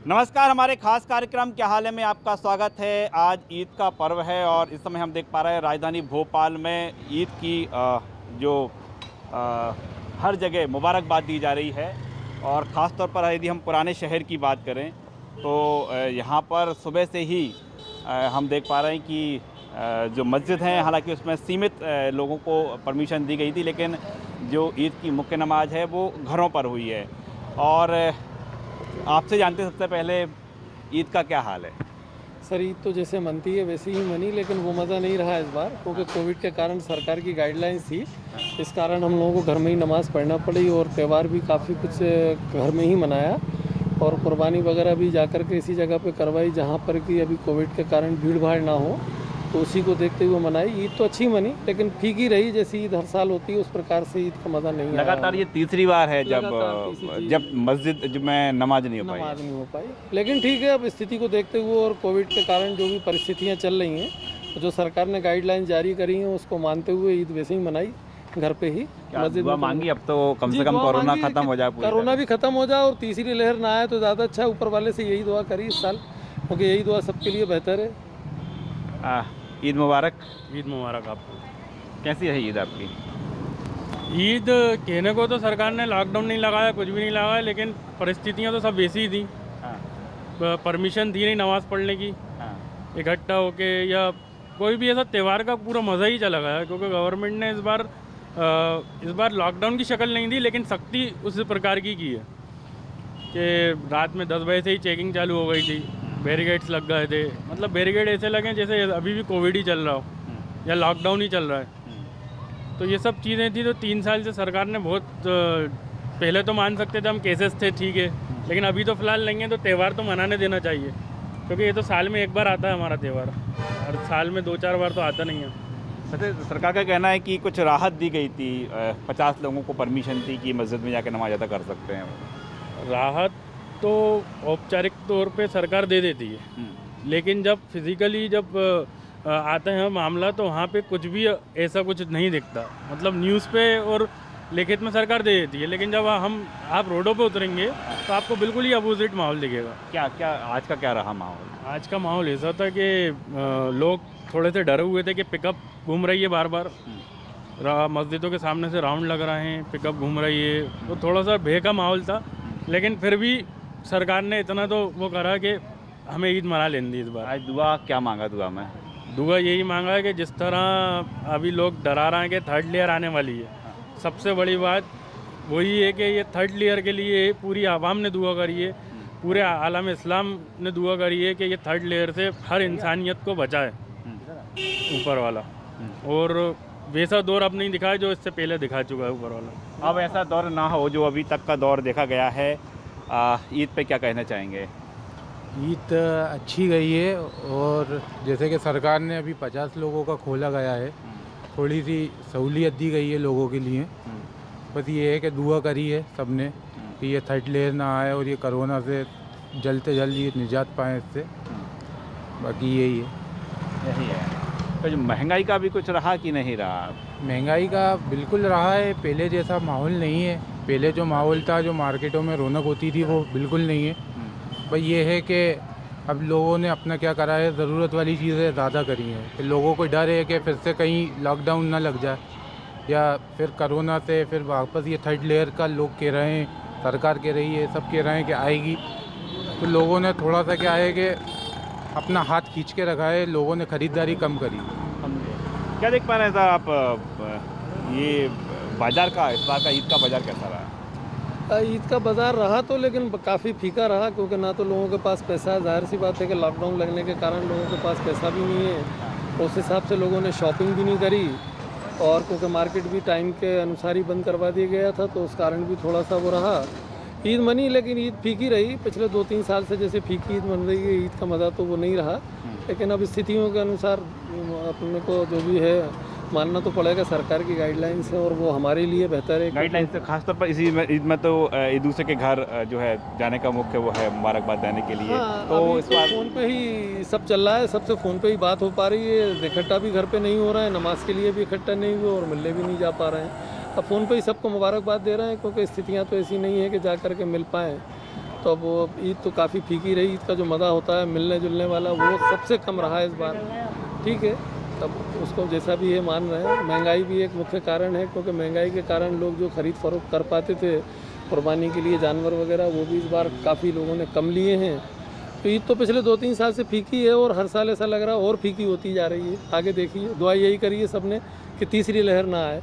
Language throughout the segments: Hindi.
नमस्कार, हमारे खास कार्यक्रम क्या हाल है में आपका स्वागत है। आज ईद का पर्व है और इस समय हम देख पा रहे हैं राजधानी भोपाल में ईद की हर जगह मुबारकबाद दी जा रही है। और ख़ास तौर पर यदि हम पुराने शहर की बात करें तो यहाँ पर सुबह से ही हम देख पा रहे हैं कि जो मस्जिद हैं, हालांकि उसमें सीमित लोगों को परमिशन दी गई थी, लेकिन जो ईद की मुख्य नमाज है वो घरों पर हुई है। और आपसे जानते हैं सबसे पहले ईद का क्या हाल है? सर, ईद तो जैसे मनती है वैसे ही मनी, लेकिन वो मज़ा नहीं रहा इस बार, क्योंकि कोविड के कारण सरकार की गाइडलाइंस थी। इस कारण हम लोगों को घर में ही नमाज़ पढ़ना पड़ी और त्यौहार भी काफ़ी कुछ घर में ही मनाया और कुर्बानी वगैरह भी जाकर के इसी जगह पे करवाई जहाँ पर कि अभी कोविड के कारण भीड़ भाड़ ना हो, तो उसी को देखते हुए मनाई। ईद तो अच्छी मनी, लेकिन फीकी रही। जैसी ईद हर साल होती है उस प्रकार से ईद का मज़ा नहीं आया। लगातार ये तीसरी बार है जब मस्जिद में नमाज नहीं हो पाई। लेकिन ठीक है, अब स्थिति को देखते हुए और कोविड के कारण जो भी परिस्थितियां चल रही हैं, जो सरकार ने गाइडलाइन जारी करी हैं उसको मानते हुए ईद वैसे ही मनाई घर पे ही। मस्जिद में मांगी अब तो कम से कम कोरोना खत्म हो जाए, कोरोना भी खत्म हो जाए और तीसरी लहर ना आए तो ज़्यादा अच्छा है। ऊपर वाले से यही दुआ करी इस साल, क्योंकि यही दुआ सबके लिए बेहतर है। ईद मुबारक। ईद मुबारक आपको। कैसी है ईद आपकी? ईद कहने को तो सरकार ने लॉकडाउन नहीं लगाया, कुछ भी नहीं लगाया, लेकिन परिस्थितियां तो सब वैसी ही थी। परमिशन थी नहीं नमाज़ पढ़ने की इकट्ठा होके, या कोई भी ऐसा त्यौहार का पूरा मज़ा ही चला गया, क्योंकि गवर्नमेंट ने इस बार लॉकडाउन की शक्ल नहीं दी, लेकिन सख्ती उस प्रकार की है कि रात में 10 बजे से ही चेकिंग चालू हो गई थी, बैरिकेड्स लग गए थे। मतलब बैरिकेड ऐसे लगे जैसे अभी भी कोविड ही चल रहा हो या लॉकडाउन ही चल रहा है। तो ये सब चीज़ें थी। तो 3 साल से सरकार ने बहुत पहले तो मान सकते थे हम, केसेस थे ठीक है, लेकिन अभी तो फ़िलहाल नहीं है, तो त्यौहार तो मनाने देना चाहिए, क्योंकि ये तो साल में एक बार आता है हमारा त्यौहार, और साल में 2-4 बार तो आता नहीं है। वैसे सरकार का कहना है कि कुछ राहत दी गई थी, 50 लोगों को परमिशन थी कि मस्जिद में जाकर नमाज अदा कर सकते हैं। राहत तो औपचारिक तौर पे सरकार दे देती है, लेकिन जब फिज़िकली आता है मामला, तो वहाँ पे कुछ भी ऐसा कुछ नहीं दिखता। मतलब न्यूज़ पे और लिखित में सरकार दे देती है, लेकिन जब आप रोडों पे उतरेंगे तो आपको बिल्कुल ही अपोजिट माहौल दिखेगा। क्या आज का क्या रहा माहौल? आज का माहौल ऐसा था कि लोग थोड़े से डरे हुए थे कि पिकअप घूम रही है बार बार, मस्जिदों के सामने से राउंड लग रहे हैं, पिकअप घूम रही है, तो थोड़ा सा भय का माहौल था। लेकिन फिर भी सरकार ने इतना तो वो करा कि हमें ईद मना लेनी थी इस बार। आज दुआ क्या मांगा? दुआ यही मांगा है कि जिस तरह अभी लोग डरा रहे हैं कि थर्ड लेयर आने वाली है, सबसे बड़ी बात वही है कि ये थर्ड लेयर के लिए पूरी आवाम ने दुआ करी है, पूरे आलम इस्लाम ने दुआ करी है कि ये थर्ड लेयर से हर इंसानियत को बचाए ऊपर वाला। और वैसा दौर अब नहीं दिखाया जो इससे पहले दिखा चुका है ऊपर वाला। अब ऐसा दौर ना हो जो अभी तक का दौर देखा गया है। ईद पे क्या कहना चाहेंगे? ईद अच्छी गई है, और जैसे कि सरकार ने अभी 50 लोगों का खोला गया है, थोड़ी सी सहूलियत दी गई है लोगों के लिए। बस ये है कि दुआ करी है सबने कि ये थर्ड लेयर ना आए और ये कोरोना से जल्द से जल्द ये निजात पाएँ इससे। बाकी यही है। तो जो महंगाई का भी कुछ रहा कि नहीं रहा? महंगाई का बिल्कुल रहा है, पहले जैसा माहौल नहीं है। पहले जो माहौल था, जो मार्केटों में रौनक होती थी, वो बिल्कुल नहीं है। पर ये है कि अब लोगों ने अपना क्या करा है, ज़रूरत वाली चीज़ें ज़्यादा करी हैं। फिर लोगों को डर है कि फिर से कहीं लॉकडाउन ना लग जाए, या फिर कोरोना से फिर वापस ये थर्ड लेयर का लोग कह रहे हैं, सरकार कह रही है, सब कह रहे हैं कि आएगी। तो लोगों ने थोड़ा सा क्या है कि अपना हाथ खींच के रखा है, लोगों ने ख़रीदारी कम करी। क्या देख पा रहे हैं सर आप, ये बाज़ार का, इस बार का ईद का बाज़ार कैसा रहा? ईद का बाज़ार रहा तो, लेकिन काफ़ी फीका रहा, क्योंकि ना तो लोगों के पास पैसा है। जाहिर सी बात है कि लॉकडाउन लगने के कारण लोगों के पास पैसा भी नहीं है, उस हिसाब से लोगों ने शॉपिंग भी नहीं करी, और क्योंकि मार्केट भी टाइम के अनुसार ही बंद करवा दिया गया था, तो उस कारण भी थोड़ा सा वो रहा। ईद मनी, लेकिन ईद फीकी रही। पिछले 2-3 साल से जैसे फीकी ईद मन रही है, ईद का मज़ा तो वो नहीं रहा। लेकिन अब स्थितियों के अनुसार अपने को जो भी है मानना तो पड़ेगा। सरकार की गाइडलाइंस है और वो हमारे लिए बेहतर है। गाइडलाइंस से खासतौर पर इसी ईद में तो एक दूसरे के घर जो है जाने का मुख्य वो है मुबारकबाद देने के लिए। हाँ, तो अभी इस बार फ़ोन पे ही सब चल रहा है, सबसे फ़ोन पे ही बात हो पा रही है। इकट्ठा भी घर पे नहीं हो रहा है, नमाज के लिए भी इकट्ठा नहीं हुए और मिलने भी नहीं जा पा रहे हैं। अब फ़ोन पे ही सबको मुबारकबाद दे रहे हैं, क्योंकि स्थितियाँ तो ऐसी नहीं है कि जा कर के मिल पाएँ। तो अब वो ईद तो काफ़ी फीकी रही। ईद का जो मज़ा होता है मिलने जुलने वाला, वो सबसे कम रहा है इस बार। ठीक है, तब उसको जैसा भी है मान रहे हैं। महंगाई भी एक मुख्य कारण है, क्योंकि महंगाई के कारण लोग जो ख़रीद फरोख्त कर पाते थे कुर्बानी के लिए जानवर वगैरह, वो भी इस बार काफ़ी लोगों ने कम लिए हैं। तो ईद तो पिछले 2-3 साल से फीकी है और हर साल ऐसा लग रहा है और फीकी होती जा रही है। आगे देखिए, दुआ यही करिए सबने कि तीसरी लहर ना आए,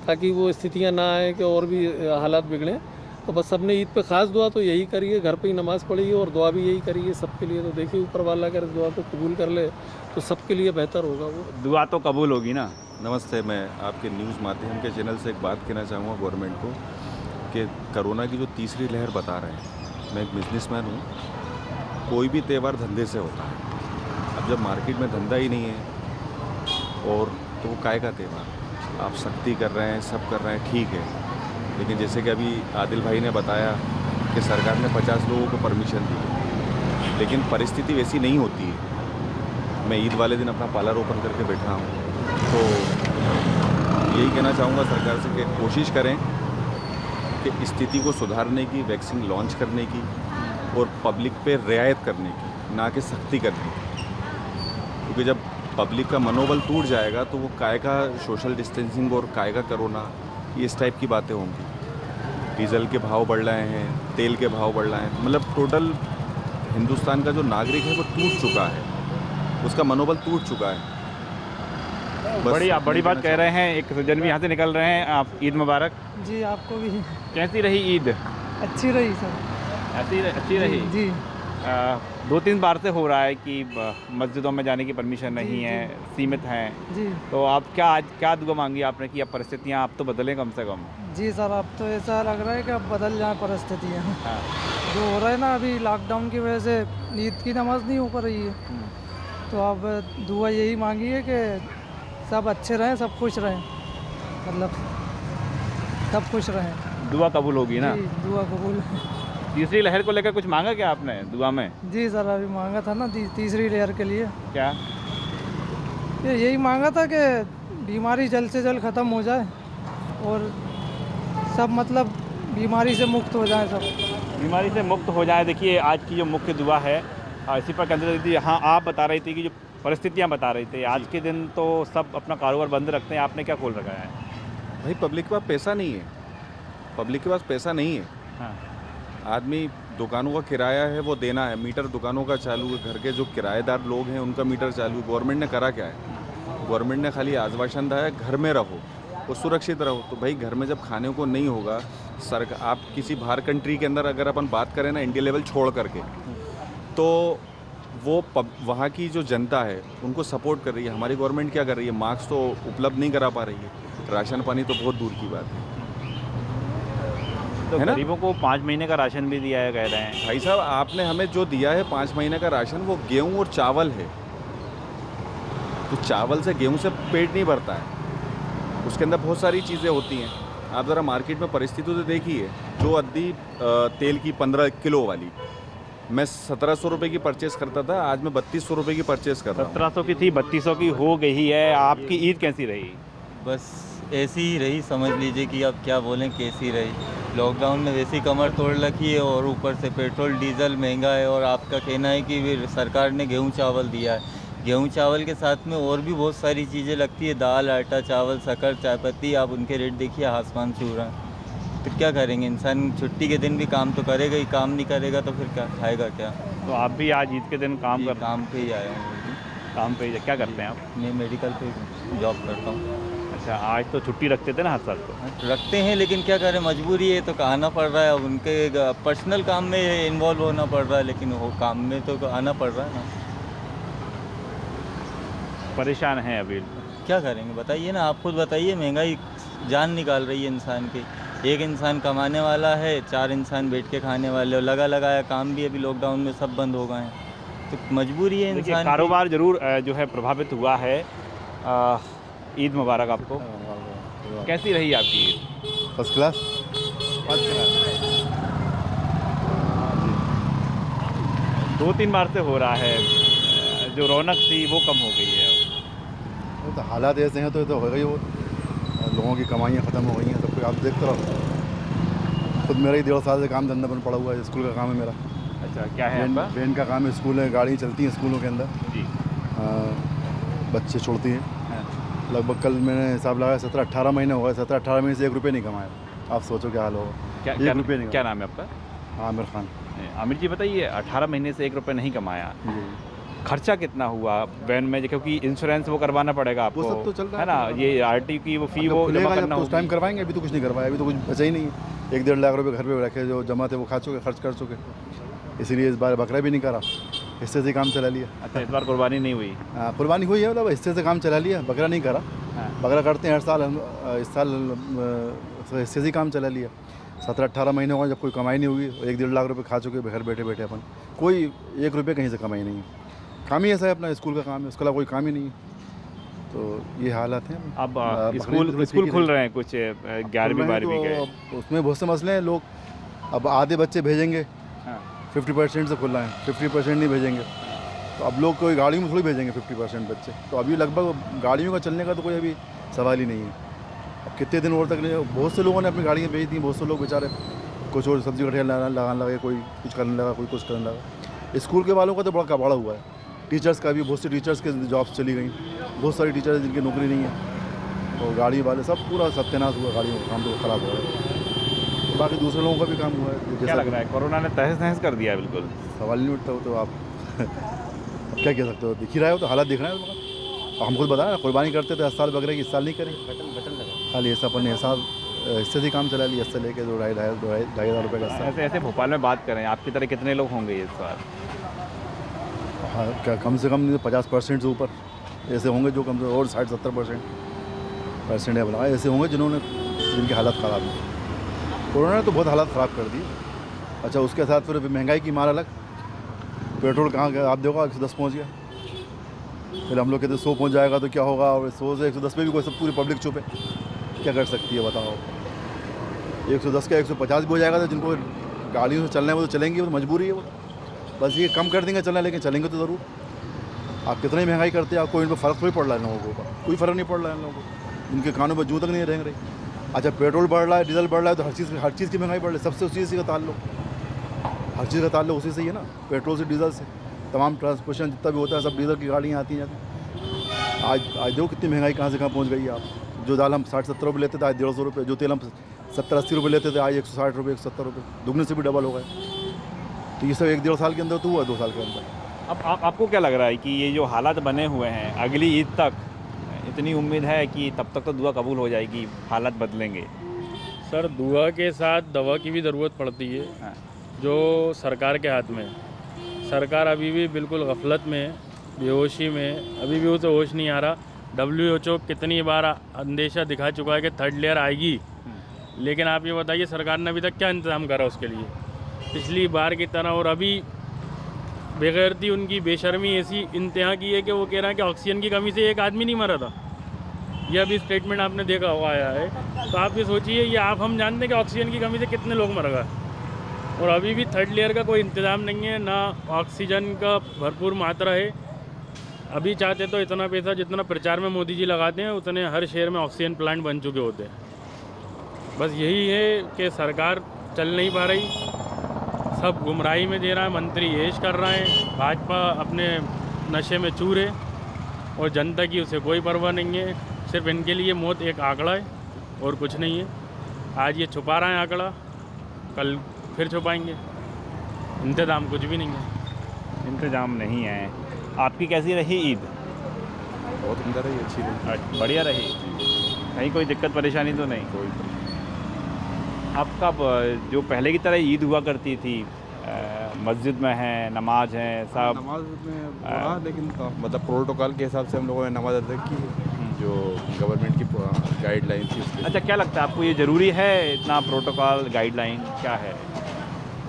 ताकि वो स्थितियाँ ना आए कि और भी हालात बिगड़ें। तो बस सबने ईद पे ख़ास दुआ तो यही करिए, घर पे ही नमाज़ पढ़िए और दुआ भी यही करिए सबके लिए। तो देखिए ऊपर वाला अगर इस दुआ को कबूल कर ले तो सबके लिए बेहतर होगा वो। दुआ तो कबूल होगी ना। नमस्ते, मैं आपके न्यूज़ माध्यम के चैनल से एक बात कहना चाहूँगा गवर्नमेंट को कि कोरोना की जो तीसरी लहर बता रहे हैं, मैं एक बिजनेसमैन हूँ, कोई भी त्यौहार धंधे से होता है। अब जब मार्केट में धंधा ही नहीं है और तो वो काय का त्यौहार, आप सख्ती कर रहे हैं, सब कर रहे हैं, ठीक है, लेकिन जैसे कि अभी आदिल भाई ने बताया कि सरकार ने 50 लोगों को परमिशन दी, लेकिन परिस्थिति वैसी नहीं होती है। मैं ईद वाले दिन अपना पार्लर ओपन करके बैठा हूँ, तो यही कहना चाहूँगा सरकार से कि कोशिश करें कि स्थिति को सुधारने की, वैक्सीन लॉन्च करने की और पब्लिक पे रियायत करने की, ना कि सख्ती करने की। क्योंकि जब पब्लिक का मनोबल टूट जाएगा तो वो काय का सोशल डिस्टेंसिंग और काय का कोरोना, ये इस टाइप की बातें होंगी। डीजल के भाव बढ़ रहे हैं, तेल के भाव बढ़ रहे हैं, मतलब टोटल हिंदुस्तान का जो नागरिक है वो टूट चुका है, उसका मनोबल टूट चुका है। बड़ी बात कह रहे हैं। एक सज्जन भी यहाँ से निकल रहे हैं। आप ईद मुबारक। जी आपको भी। कैसी रही ईद? अच्छी रही सर। अच्छी रही जी 2-3 बार से हो रहा है कि मस्जिदों में जाने की परमिशन नहीं है, सीमित हैं। जी तो आप आज क्या दुआ मांगी आपने कि अब परिस्थितियाँ आप तो बदलें कम से कम? जी सर, अब तो ऐसा लग रहा है कि अब बदल जाए परिस्थितियाँ। हाँ। जो हो रहा है ना अभी लॉकडाउन की वजह से ईद की नमाज नहीं हो पा रही है, तो अब दुआ यही मांगी है कि सब अच्छे रहें, सब खुश रहें, मतलब सब खुश रहें। दुआ कबूल होगी ना? जी दुआ कबूल। तीसरी लहर को लेकर कुछ मांगा क्या आपने दुआ में? जी सर, अभी मांगा था ना तीसरी लेयर के लिए। क्या? यही मांगा था कि बीमारी जल्द से जल्द ख़त्म हो जाए और सब मतलब बीमारी से मुक्त हो जाए, सब बीमारी से मुक्त हो जाए। देखिए आज की जो मुख्य दुआ है इसी पर केंद्रित थी। हाँ, आप बता रही थी कि जो परिस्थितियाँ बता रही थी, आज के दिन तो सब अपना कारोबार बंद रखते हैं, आपने क्या खोल रखा है? भाई पब्लिक के पास पैसा नहीं है, पब्लिक के पास पैसा नहीं है। हाँ। आदमी दुकानों का किराया है वो देना है, मीटर दुकानों का चालू है, घर के जो किराएदार लोग हैं उनका मीटर चालू है। गवर्नमेंट ने करा क्या है? गवर्नमेंट ने खाली आश्वासन दिया है घर में रहो और सुरक्षित रहो। तो भाई घर में जब खाने को नहीं होगा, सरकार आप किसी बाहर कंट्री के अंदर अगर अपन बात करें ना, इंडिया लेवल छोड़ करके, तो वो वहाँ की जो जनता है उनको सपोर्ट कर रही है। हमारी गवर्नमेंट क्या कर रही है? मास्क तो उपलब्ध नहीं करा पा रही है, राशन पानी तो बहुत दूर की बात है। तो है ना? गरीबों को 5 महीने का राशन भी दिया है कह रहे हैं। भाई साहब, आपने हमें जो दिया है 5 महीने का राशन, वो गेहूं और चावल है। तो चावल से गेहूं से पेट नहीं भरता है, उसके अंदर बहुत सारी चीज़ें होती हैं। आप ज़रा मार्केट में परिस्थिति तो देखिए, जो अद्दी तेल की 15 किलो वाली मैं 1700 रुपये की परचेस करता था, आज मैं 3200 रुपये की परचेस कर रहा हूँ। 1700 की थी, 3200 की हो गई है। आपकी ईद कैसी रही? बस ऐसी ही रही, समझ लीजिए कि अब क्या बोलें, कैसी रही। लॉकडाउन में वैसी कमर तोड़ रखी है और ऊपर से पेट्रोल डीजल महंगा है। और आपका कहना है कि सरकार ने गेहूं चावल दिया है, गेहूं चावल के साथ में और भी बहुत सारी चीज़ें लगती है, दाल, आटा, चावल, शक्कर, चायपत्ती। आप उनके रेट देखिए, आसमान छू रहा है। तो क्या करेंगे? इंसान छुट्टी के दिन भी काम तो करेगा ही, काम नहीं करेगा तो फिर क्या खाएगा क्या? तो आप भी आज ईद के दिन काम कर काम पे ही आया हूँ। काम पे क्या करते हैं आप? मैं मेडिकल पे जॉब करता हूँ। अच्छा, आज तो छुट्टी रखते थे ना हर साल को? रखते हैं, लेकिन क्या करें, मजबूरी है तो आना पड़ रहा है। अब उनके पर्सनल काम में इन्वॉल्व होना पड़ रहा है, लेकिन वो काम में तो आना पड़ रहा है ना। परेशान हैं अभी? क्या करेंगे बताइए ना, आप खुद बताइए। महंगाई जान निकाल रही है इंसान की। एक इंसान कमाने वाला है, 4 इंसान बैठ के खाने वाले, और लगा लगाया काम भी अभी लॉकडाउन में सब बंद हो गए हैं। तो मजबूरी है इंसान की। कारोबार जरूर जो है प्रभावित हुआ है। ईद मुबारक आपको। कैसी रही आपकी ईद? First class. 2-3 बार से हो रहा है, जो रौनक थी वो कम हो गई है। वो तो हालात ऐसे हैं तो हो गई, वो लोगों की कमाइयाँ ख़त्म हो गई हैं, सब कुछ आप देखते रहो। खुद मेरा ही 1.5 साल से काम धंधा बन पड़ा हुआ है, स्कूल का काम है मेरा। अच्छा, क्या है वैन आपका? वैन का काम है, स्कूल है, गाड़ी चलती हैं स्कूलों के अंदर, जी। बच्चे छोड़ती हैं। हाँ। लगभग कल मैंने हिसाब लगाया 17-18 महीने हो गए, 17-18 महीने से 1 रुपये नहीं कमाया। आप सोचो क्या हाल होगा। क्या 1 रुपये नहीं क्या नाम है आपका? कमाया। आमिर खान। आमिर जी बताइए, 18 महीने से 1 रुपये नहीं कमाया, जी। खर्चा कितना हुआ वैन में? क्योंकि इंश्योरेंस वो करवाना पड़ेगा आपको, वो सब तो चल रहा है ना, ये आरटी की वो फी वो जमा करना तो उस टाइम होगी। करवाएंगे, अभी तो कुछ नहीं करवाया, अभी तो कुछ बचा ही नहीं है। 1-1.5 लाख रुपए घर पे रखे, जो जमा थे वो खा चुके, खर्च कर चुके, इसीलिए इस बार बकरा भी नहीं करा, हिस्से से काम चला लिया। अच्छा, इस बार कुर्बानी नहीं हुई? कुर्बानी हुई है, मतलब हिस्से से काम चला लिया, बकरा नहीं करा। हाँ। बकरा करते हैं हर साल, हम इस साल हिस्से से काम चला लिया। 17-18 महीने हो गए जब कोई कमाई नहीं होगी, 1-1.5 लाख रुपए खा चुके घर बैठे बैठे अपन, कोई 1 रुपये कहीं से कमाई नहीं है। काम ही ऐसा है, अपना स्कूल का काम है, उसके अलावा कोई काम ही नहीं है। तो ये हालात हैं। अब बकरीद थोड़ी स्कूल ठीक ही खुल रही। रहे हैं कुछ 11वीं 12वीं के। तो उसमें बहुत से मसले हैं। लोग अब आधे बच्चे भेजेंगे, हाँ। 50% से खुल रहे हैं, 50% नहीं भेजेंगे, तो अब लोग कोई गाड़ियों में थोड़ी भेजेंगे 50% बच्चे। तो अभी लगभग गाड़ियों का चलने का तो कोई अभी सवाल ही नहीं है। अब कितने दिन और तक नहीं, बहुत से लोगों ने अपनी गाड़ियाँ भेज दी, बहुत से लोग बेचारे कुछ और सब्जी कटिया लगाने लगे, कोई कुछ करने लगा, कोई कुछ करने लगा। स्कूल के वालों का तो बड़ा कबाड़ा हुआ है। टीचर्स का भी, बहुत से टीचर्स के जॉब्स चली गई, बहुत सारी टीचर्स जिनकी नौकरी नहीं है, और गाड़ी वाले सब पूरा सत्यानाश हुआ, गाड़ियों का काम तो ख़राब हो रहा है। तो बाकी दूसरे लोगों का भी काम हुआ है। क्या लग रहा है, कोरोना ने तहस नहस कर दिया बिल्कुल? सवाल नहीं उठता हो तो आप अब क्या कह सकते हो, दिख ही रहा हो तो हालात दिख रहे हैं। तो हम खुद बताया ना, कुर्बानी करते थे 10 साल बकरे की, इस साल नहीं करेंगे। खाली ऐसा अपन ने हिसाब हिस्से से काम चला लिया, इससे लेके जो 2,500 रुपये का हिस्सा। ऐसे भोपाल में बात करें, आपकी तरह कितने लोग होंगे इस बार? हाँ, क्या कम से कम 50% से ऊपर ऐसे होंगे जो कम से और 60-70% है बना, ऐसे होंगे जिनकी हालत ख़राब है। कोरोना ने तो बहुत हालत ख़राब कर दी। अच्छा, उसके साथ फिर महंगाई की मार अलग। पेट्रोल कहाँ गया आप देखो, 110 पहुँच गया। फिर हम लोग कहते 100 पहुँच जाएगा तो क्या होगा, और 100 से 110 पे भी कोई सब पूरी पब्लिक चुप है, क्या कर सकती है बताओ। 110 का 150 भी हो जाएगा, तो जिनको गाड़ियों से चलना है वो तो चलेंगे, वो तो मजबूरी है। वो बस ये कम कर देंगे चलना, लेकिन चलेंगे तो ज़रूर। आप कितनी महंगाई करते हैं, आपको इन पर फ़र्क थोड़ी पड़ रहा है लोगों को, कोई फ़र्क नहीं पड़ रहा है लोगों को, इनके कानों पर जूँ तक नहीं रहेंगे रही। अच्छा, पेट्रोल बढ़ रहा है, डीजल बढ़ रहा है, तो हर चीज़ की महंगाई बढ़ रही है। सबसे उसी का ताल्लुक, हर चीज़ का ताल्लुक उसी से ही है ना, पेट्रोल से, डीजल से। तमाम ट्रांसपोर्टेशन जितना भी होता है सब डीजल की गाड़ियाँ आती हैं जाती। आज देखो कितनी महंगाई कहाँ से कहाँ पहुँच गई है। आप जो दाल हम 60-70 रुपये लेते थे, आज 150 रुपये। जो तेल हम 70-80 रुपये लेते थे, आज 160 रुपये, 170 रुपये, दुगने से भी डबल हो गए। तो ये सब 1-1.5 साल के अंदर तो हुआ, 2 साल के अंदर। अब आपको क्या लग रहा है कि ये जो हालात बने हुए हैं, अगली ईद तक इतनी उम्मीद है कि तब तक तो दुआ कबूल हो जाएगी, हालात बदलेंगे? सर, दुआ के साथ दवा की भी ज़रूरत पड़ती है, हाँ। जो सरकार के हाथ में है। सरकार अभी भी बिल्कुल गफलत में है, बेहोशी में है, अभी भी उसे होश नहीं आ रहा। WHO कितनी बार अंदेशा दिखा चुका है कि 3rd लेयर आएगी, लेकिन आप ये बताइए सरकार ने अभी तक क्या इंतज़ाम करा उसके लिए? पिछली बार की तरह, और अभी बेगैरती उनकी, बेशर्मी ऐसी इंतहा की है कि वो कह रहे हैं कि ऑक्सीजन की कमी से एक आदमी नहीं मरा था। यह अभी स्टेटमेंट आपने देखा हुआ आया है, तो आप ये सोचिए, ये आप हम जानते हैं कि ऑक्सीजन की कमी से कितने लोग मर गए, और अभी भी 3rd लेयर का कोई इंतज़ाम नहीं है, ना ऑक्सीजन का भरपूर मात्रा है। अभी चाहते तो इतना पैसा जितना प्रचार में मोदी जी लगाते हैं, उतने हर शहर में ऑक्सीजन प्लांट बन चुके होते हैं। बस यही है कि सरकार चल नहीं पा रही, सब गुमराही में दे रहा है, मंत्री ऐश कर रहे हैं, भाजपा अपने नशे में चूर है, और जनता की उसे कोई परवाह नहीं है। सिर्फ इनके लिए मौत एक आंकड़ा है और कुछ नहीं है। आज ये छुपा रहे हैं आंकड़ा, कल फिर छुपाएंगे। इंतज़ाम कुछ भी नहीं है। इंतज़ाम नहीं है। आपकी कैसी रही ईद? बहुत उम्दा रही, अच्छी रही, बढ़िया रही, कहीं कोई दिक्कत परेशानी तो नहीं? कोई आपका जो पहले की तरह ईद हुआ करती थी, मस्जिद में है, नमाज है, सब नमाज में हुआ, लेकिन मतलब प्रोटोकॉल के हिसाब से हम लोगों ने नमाज अदा की है, जो गवर्नमेंट की गाइडलाइन थी उसके। अच्छा, क्या लगता है आपको, ये ज़रूरी है इतना प्रोटोकॉल, गाइडलाइन क्या है?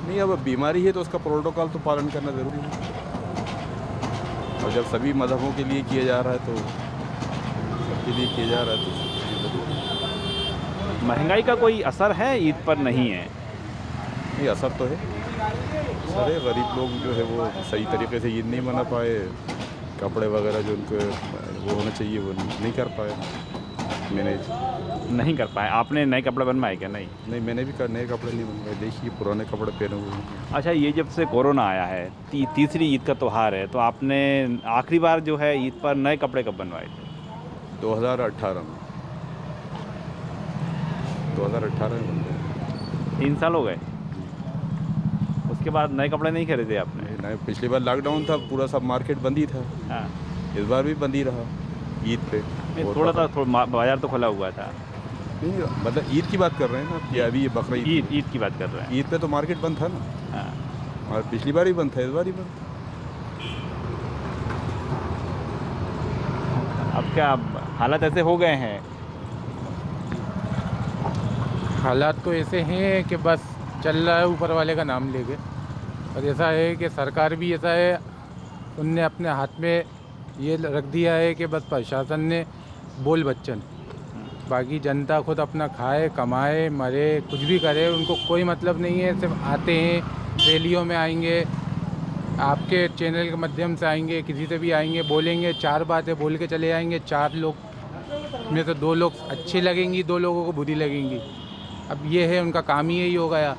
नहीं, अब बीमारी है तो उसका प्रोटोकॉल तो पालन करना ज़रूरी है, और जब सभी मज़हबों के लिए किया जा रहा है तो सबके लिए किया जा रहा है तो महंगाई का कोई असर है ईद पर? नहीं है। नहीं, असर तो है, असर है। गरीब लोग जो है वो सही तरीके से ईद नहीं मना पाए, कपड़े वगैरह जो उनको वो होना चाहिए वो नहीं कर पाए मैनेज। नहीं कर पाए। आपने नए कपड़े बनवाए क्या? नहीं। नहीं, मैंने भी नए कपड़े नहीं बनवाए, देखिए पुराने कपड़े पहने हुए हैं। अच्छा, ये जब से कोरोना आया है, तीसरी ईद का त्यौहार है, तो आपने आखिरी बार जो है ईद पर नए कपड़े कब बनवाए थे? 2018 में 2018 में बनवाए। 3 साल हो गए। उसके बाद नए कपड़े नहीं खरीदे आपने? नहीं, पिछली बार लॉकडाउन था, पूरा सब मार्केट बंद ही था। हाँ। इस बार भी बंद ही रहा ईद पे। नहीं, थोड़ा बाजार तो खुला हुआ था। नहीं, मतलब ईद की बात कर रहे हैं ना, कि अभी ये बकरा ईद की बात कर रहे हैं। ईद पे तो मार्केट बंद था ना। हाँ। और पिछली बार ही बंद था, इस बार ही बंद। अब क्या हालात ऐसे हो गए हैं? हालात तो ऐसे हैं कि बस चल रहा है ऊपर वाले का नाम लेके। और ऐसा है कि सरकार भी ऐसा है, उनने अपने हाथ में ये रख दिया है कि बस प्रशासन ने बोल बच्चन, बाकी जनता खुद अपना खाए, कमाए, मरे, कुछ भी करे, उनको कोई मतलब नहीं है। सिर्फ आते हैं, रैलियों में आएंगे, आपके चैनल के माध्यम से आएंगे, किसी से भी आएंगे, बोलेंगे, 4 बातें बोल के चले जाएंगे। 4 लोग में से 2 लोग अच्छी लगेंगी, 2 लोगों को बुरी लगेंगी। अब ये है, उनका काम ही यही हो गया।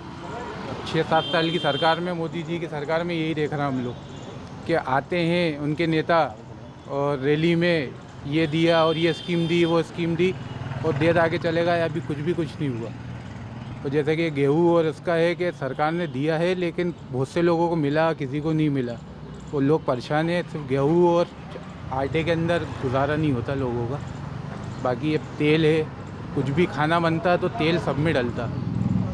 6-7 साल की सरकार में, मोदी जी की सरकार में यही देख रहे हैं हम लोग कि आते हैं उनके नेता और रैली में ये दिया और ये स्कीम दी, वो स्कीम दी, और दे दा के चले गए। अभी कुछ नहीं हुआ। तो जैसे कि गेहूँ और इसका है कि सरकार ने दिया है, लेकिन बहुत से लोगों को मिला, किसी को नहीं मिला। वो लोग परेशान हैं। सिर्फ गेहूँ और आटे के अंदर गुजारा नहीं होता लोगों का। बाकी ये तेल है, कुछ भी खाना बनता है तो तेल सब में डलता,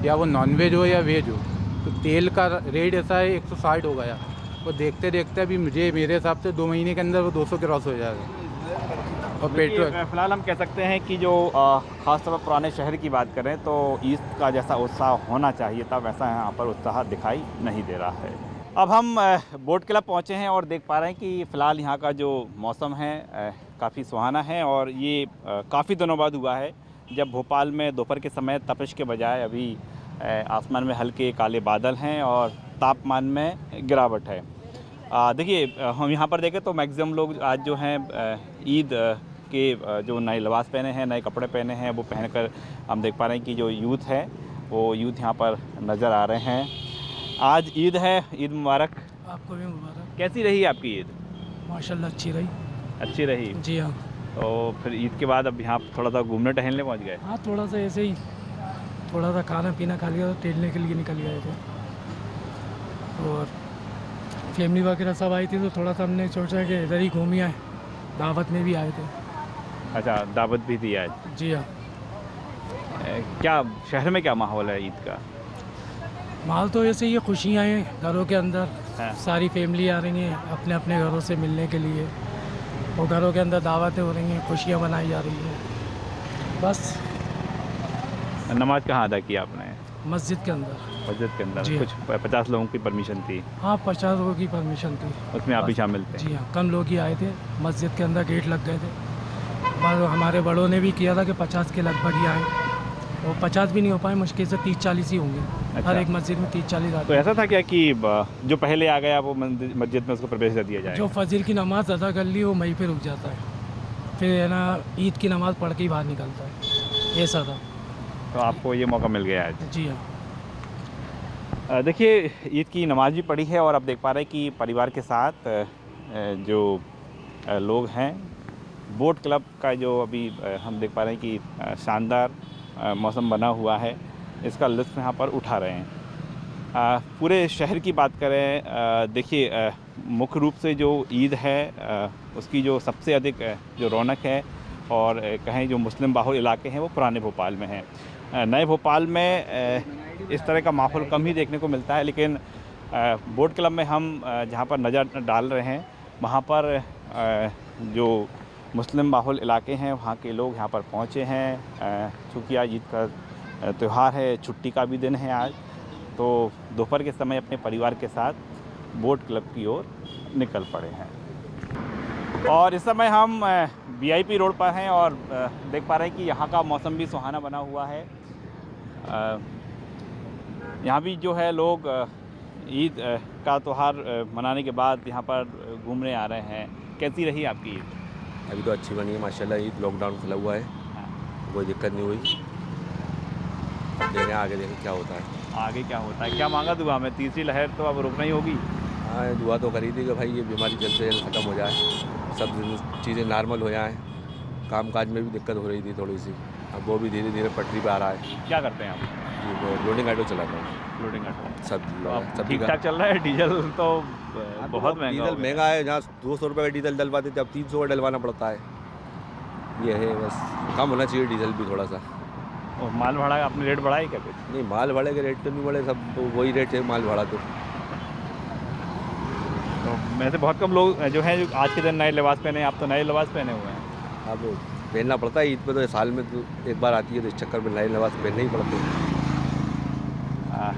या वो नॉनवेज हो या वेज हो। तो तेल का रेट ऐसा है 160 हो गया। वो देखते देखते अभी मेरे हिसाब से 2 महीने के अंदर वो 200 क्रॉस हो जाएगा। और पेट्रोल फिलहाल हम कह सकते हैं कि जो खासतौर पर पुराने शहर की बात करें तो ईद का जैसा उत्साह होना चाहिए था, वैसा यहाँ पर उत्साह दिखाई नहीं दे रहा है। अब हम बोट क्लब पहुँचे हैं और देख पा रहे हैं कि फ़िलहाल यहाँ का जो मौसम है काफ़ी सुहाना है। और ये काफ़ी दिनों बाद हुआ है जब भोपाल में दोपहर के समय तपिश के बजाय अभी आसमान में हल्के काले बादल हैं और तापमान में गिरावट है। देखिए, हम यहाँ पर देखें तो मैक्सिमम लोग आज जो हैं ईद के जो नए लिबास पहने हैं, नए कपड़े पहने हैं, वो पहनकर हम देख पा रहे हैं कि जो यूथ है वो यूथ यहाँ पर नज़र आ रहे हैं। आज ईद है, ईद मुबारक। आपको भी मुबारक। कैसी रही आपकी ईद? माशाल्लाह अच्छी रही। अच्छी रही। जी हाँ। तो फिर ईद के बाद अब यहाँ थोड़ा सा घूमने टहलने पहुँच गए? हाँ, थोड़ा सा ऐसे ही, थोड़ा सा खाना पीना खा लिया, तो टहलने के लिए निकल गए थे। और फैमिली वगैरह सब आई थी, तो थोड़ा सा हमने सोचा कि इधर ही घूम ही आए। दावत में भी आए थे। अच्छा, दावत भी थी आज? जी हाँ। क्या शहर में क्या माहौल है ईद का? माहौल तो ऐसे ही, खुशियाँ हैं घरों के अंदर। हाँ। सारी फैमिली आ रही हैं अपने अपने घरों से मिलने के लिए, और घरों के अंदर दावतें हो रही हैं, खुशियाँ मनाई जा रही हैं। बस। नमाज कहाँ अदा की आपने? मस्जिद के अंदर। मस्जिद के अंदर? जी। कुछ 50 लोगों की परमिशन थी? हाँ, 50 लोगों की परमिशन थी। उसमें आप भी शामिल थे? जी हाँ, कम लोग ही आए थे। मस्जिद के अंदर गेट लग गए थे। बस हमारे बड़ों ने भी किया था कि 50 के लगभग ही आए, और 50 भी नहीं हो पाए, मुश्किल से 30-40 ही होंगे। अच्छा। हर एक मस्जिद में 30-40 आते। तो ऐसा था क्या कि जो पहले आ गया वो मस्जिद में उसको प्रवेश दे दिया जाए? जो फजर की नमाज़ अदा कर ली वो वहीं पे रुक जाता है, फिर है ना ईद की नमाज़ पढ़ के ही बाहर निकलता है। ऐसा था। तो आपको ये मौका मिल गया आज? जी हाँ। देखिए, ईद की नमाज़ भी पढ़ी है और अब देख पा रहे हैं कि परिवार के साथ जो लोग हैं, बोट क्लब का जो अभी हम देख पा रहे हैं कि शानदार मौसम बना हुआ है, इसका लुत्फ़ यहाँ पर उठा रहे हैं। पूरे शहर की बात करें, देखिए मुख्य रूप से जो ईद है उसकी जो सबसे अधिक जो रौनक है और कहें जो मुस्लिम बाहुल इलाके हैं वो पुराने भोपाल में हैं। नए भोपाल में इस तरह का माहौल कम ही देखने को मिलता है, लेकिन बोट क्लब में हम जहाँ पर नज़र डाल रहे हैं वहाँ पर जो मुस्लिम बाहुल इलाके हैं वहाँ के लोग यहाँ पर पहुँचे हैं। चूँकि आज ईद का त्यौहार है, छुट्टी का भी दिन है आज, तो दोपहर के समय अपने परिवार के साथ बोट क्लब की ओर निकल पड़े हैं। और इस समय हम VIP रोड पर हैं और देख पा रहे हैं कि यहाँ का मौसम भी सुहाना बना हुआ है। यहाँ भी जो है लोग ईद का त्यौहार मनाने के बाद यहाँ पर घूमने आ रहे हैं। कैसी रही आपकी ईद? अभी तो अच्छी बनी है माशाल्लाह। ईद लॉकडाउन खुला हुआ है, कोई दिक्कत नहीं हुई। देखें आगे, देखें क्या होता है। आगे क्या होता है, क्या मांगा दुआ में? तीसरी लहर तो अब रुकना ही होगी। हाँ, दुआ तो करी थी कि भाई ये बीमारी जल्द से जल्द ख़त्म हो जाए, सब चीज़ें नॉर्मल हो जाएँ। काम काज में भी दिक्कत हो रही थी थोड़ी सी, अब वो भी धीरे धीरे पटरी पे आ रहा है। क्या करते हैं आप? जी, वो लोडिंग ऑटो चलाता हूँ। Loading auto. सब सब ठीक ठाक चल रहा है? डीजल तो बहुत महंगा डीजल हो गया। महंगा है, जहाँ 200 रुपये का डीजल डलवाते थे अब 300 का डलवाना पड़ता है। ये है बस, कम होना चाहिए डीजल भी थोड़ा सा। और माल भाड़ा आपने रेट बढ़ाई क्या कुछ? नहीं, माल भाड़े के रेट तो नहीं बढ़े, सब वही रेट है माल भाड़ा तो। में से बहुत कम लोग जो हैं जो आज के दिन नए लिबास पहने हैं, आप तो नए लिबास पहने हुए हैं। अब पहनना पड़ता है, ईद पे तो साल में तो एक बार आती है, तो इस चक्कर में नए लिबास पहनने ही पड़ते हैं।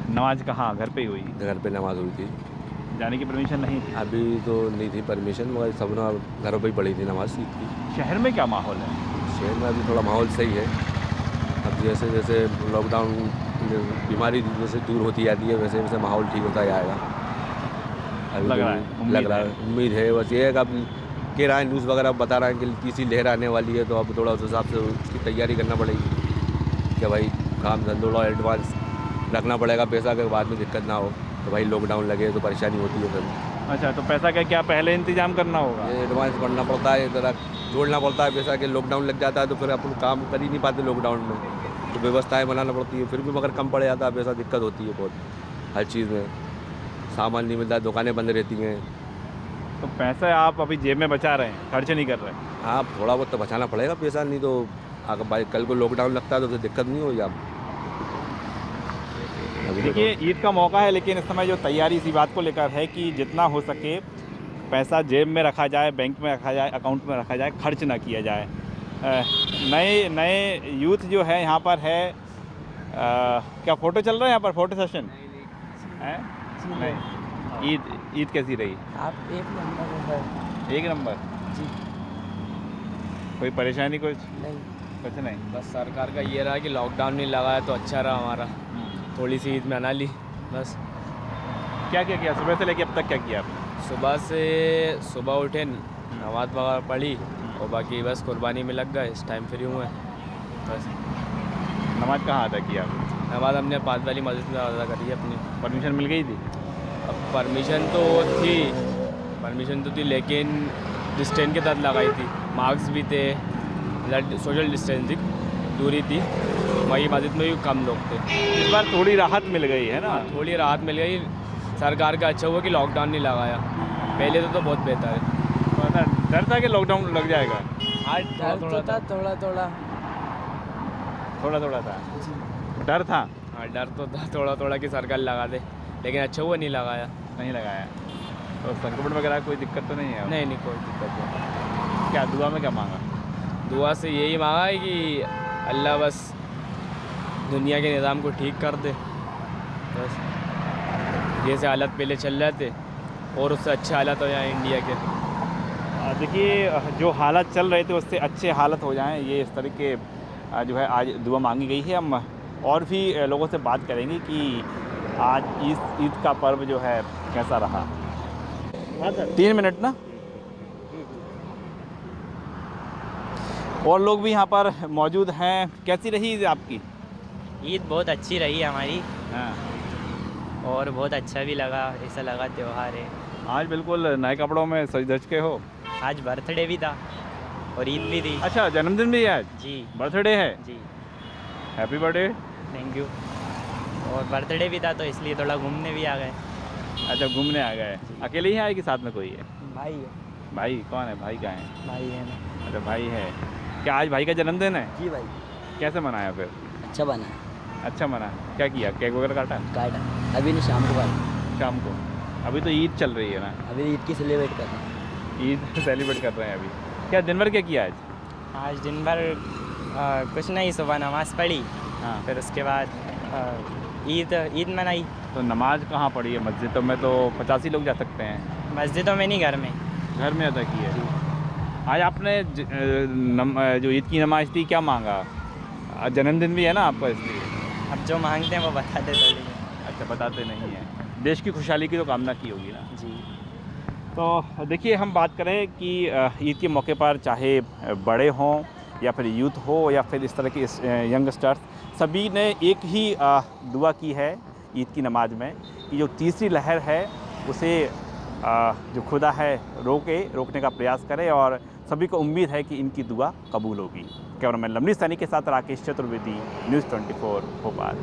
नमाज कहाँ, घर पे ही हुई? घर पे नमाज हुई थी। जाने की परमिशन नहीं थी? अभी तो नहीं थी परमिशन, मगर सब ना घरों पर ही पड़ी थी नमाज ईद की। शहर में क्या माहौल है? शहर में अभी थोड़ा माहौल सही है। अब जैसे जैसे लॉकडाउन बीमारी जैसे दूर होती जाती है, वैसे वैसे माहौल ठीक होता जाएगा। अभी लग तो रहा है, उम्मीद है बस ये है कि अब कह रहा है, न्यूज़ वगैरह बता रहा है कि तीसरी लहर आने वाली है, तो अब थोड़ा उस हिसाब से उसकी तैयारी करना पड़ेगी कि भाई काम धंधोड़ा एडवांस रखना पड़ेगा पैसा, के बाद में दिक्कत ना हो। तो भाई लॉकडाउन लगे तो परेशानी होती है फिर। अच्छा, तो पैसा का क्या पहले इंतजाम करना होगा? ये एडवांस करना पड़ता है, ज़रा जोड़ना पड़ता है पैसा, के लॉकडाउन लग जाता है तो फिर अपन काम कर ही नहीं पाते लॉकडाउन में, तो व्यवस्थाएँ बनाना पड़ती है। फिर भी मगर कम पड़ जाता है पैसा, दिक्कत होती है बहुत हर चीज़ में, सामान नहीं मिलता, दुकानें बंद रहती हैं। तो पैसा आप अभी जेब में बचा रहे हैं, खर्च नहीं कर रहे हैं? हाँ, थोड़ा बहुत तो बचाना पड़ेगा पैसा, नहीं तो अगर भाई कल को लॉकडाउन लगता है तो फिर दिक्कत नहीं होगी। आप देखिए, ईद का मौका है, लेकिन इस समय जो तैयारी इसी बात को लेकर है कि जितना हो सके पैसा जेब में रखा जाए, बैंक में रखा जाए, अकाउंट में रखा जाए, खर्च ना किया जाए। नए यूथ जो है यहाँ पर है, क्या फ़ोटो चल रहा है यहाँ पर, फ़ोटो सेशन है? नहीं, ईद कैसी रही? आप एक नंबर है। एक नंबर जी। कोई परेशानी कुछ नहीं, कुछ नहीं? बस सरकार का ये रहा कि लॉकडाउन नहीं लगाया तो अच्छा रहा हमारा, थोड़ी सी ईद मना ली बस। क्या क्या किया सुबह से लेके अब तक, क्या किया आपने? सुबह उठे, नमाज वगैरह पढ़ी और बाकी बस कुर्बानी में लग गए, इस टाइम फ्री हुए बस। नमाज कहाँ अदा किया आपने? नमाज हमने पास वाली मस्जिद में अदा करी है अपनी। परमिशन मिल गई थी? अब परमिशन तो थी लेकिन डिस्टेंस के तहत लगाई थी, मार्क्स भी थे, सोशल डिस्टेंसिंग दूरी थी, वही मस्जिद में भी कम लोग थे। इस बार थोड़ी राहत मिल गई है ना? थोड़ी राहत मिल गई, सरकार का अच्छा हुआ कि लॉकडाउन नहीं लगाया, पहले तो बहुत बेहतर है। डर था कि लॉकडाउन लग जाएगा? हाँ, थोड़ा था। डर था? हाँ, डर तो था थोड़ा कि सरकार लगा दे, लेकिन अच्छा हुआ नहीं लगाया। नहीं लगाया तो संक्रमण वगैरह कोई दिक्कत तो नहीं है? नहीं, कोई दिक्कत नहीं। क्या दुआ में क्या मांगा? दुआ से यही मांगा है कि अल्लाह बस दुनिया के निज़ाम को ठीक कर दे, बस जैसे हालत पहले चल रहे थे और उससे अच्छे हालत हो जाए इंडिया के। देखिए, जो हालात चल रहे थे उससे अच्छे हालत हो जाएं, ये इस तरीके जो है आज दुआ मांगी गई है। हम और भी लोगों से बात करेंगे कि आज ईद का पर्व जो है कैसा रहा। 3 मिनट ना, और लोग भी यहाँ पर मौजूद हैं। कैसी रही ईद आपकी? ईद बहुत अच्छी रही हमारी हाँ, और बहुत अच्छा भी लगा, ऐसा लगा त्यौहार है। आज बिल्कुल नए कपड़ों में सज धज के हो। आज बर्थडे भी था और ईद भी थी। अच्छा, जन्मदिन भी है आज? जी, बर्थडे है? जी, हैप्पी बर्थडे। Thank you. और बर्थडे भी था तो इसलिए थोड़ा घूमने भी आ गए। अच्छा, घूमने आ गए? अकेले ही आए कि साथ में कोई है? भाई है। भाई कौन है? भाई कहाँ है? भाई है ना। अच्छा, भाई है। क्या आज भाई का जन्मदिन है? जी भाई। कैसे मनाया फिर? अच्छा बना, अच्छा मना। क्या किया? केक वगैरह काटा? काटा अभी नहीं, शाम को काटा। शाम को? अभी तो ईद चल रही है ना? अभी ईद की सेलिब्रेट कर रहे हैं। ईद सेलिब्रेट कर रहे हैं अभी। क्या दिन भर क्या किया आज? आज दिन भर कुछ नहीं, सुबह नमाज़ पढ़ी, हाँ, फिर उसके बाद ईद मनाई। तो नमाज कहाँ पढ़ी है? मस्जिदों में तो 85 लोग जा सकते हैं। मस्जिदों में नहीं, घर में। घर में अदा की है। आज आपने जो ईद की नमाज थी क्या मांगा? जन्मदिन भी है ना आपका, इसलिए अब जो मांगते हैं वो बताते थोड़ी हैं। अच्छा, बताते नहीं हैं। देश की खुशहाली की तो कामना की होगी ना? जी। तो देखिए, हम बात करें कि ईद के मौके पर चाहे बड़े हों या फिर यूथ हो या फिर इस तरह के यंगस्टर्स, सभी ने एक ही दुआ की है ईद की नमाज में कि जो तीसरी लहर है उसे जो खुदा है रोकने का प्रयास करे, और सभी को उम्मीद है कि इनकी दुआ कबूल होगी। कैमरामैन लमनी सैनी के साथ राकेश चतुर्वेदी, न्यूज़ 24 भोपाल।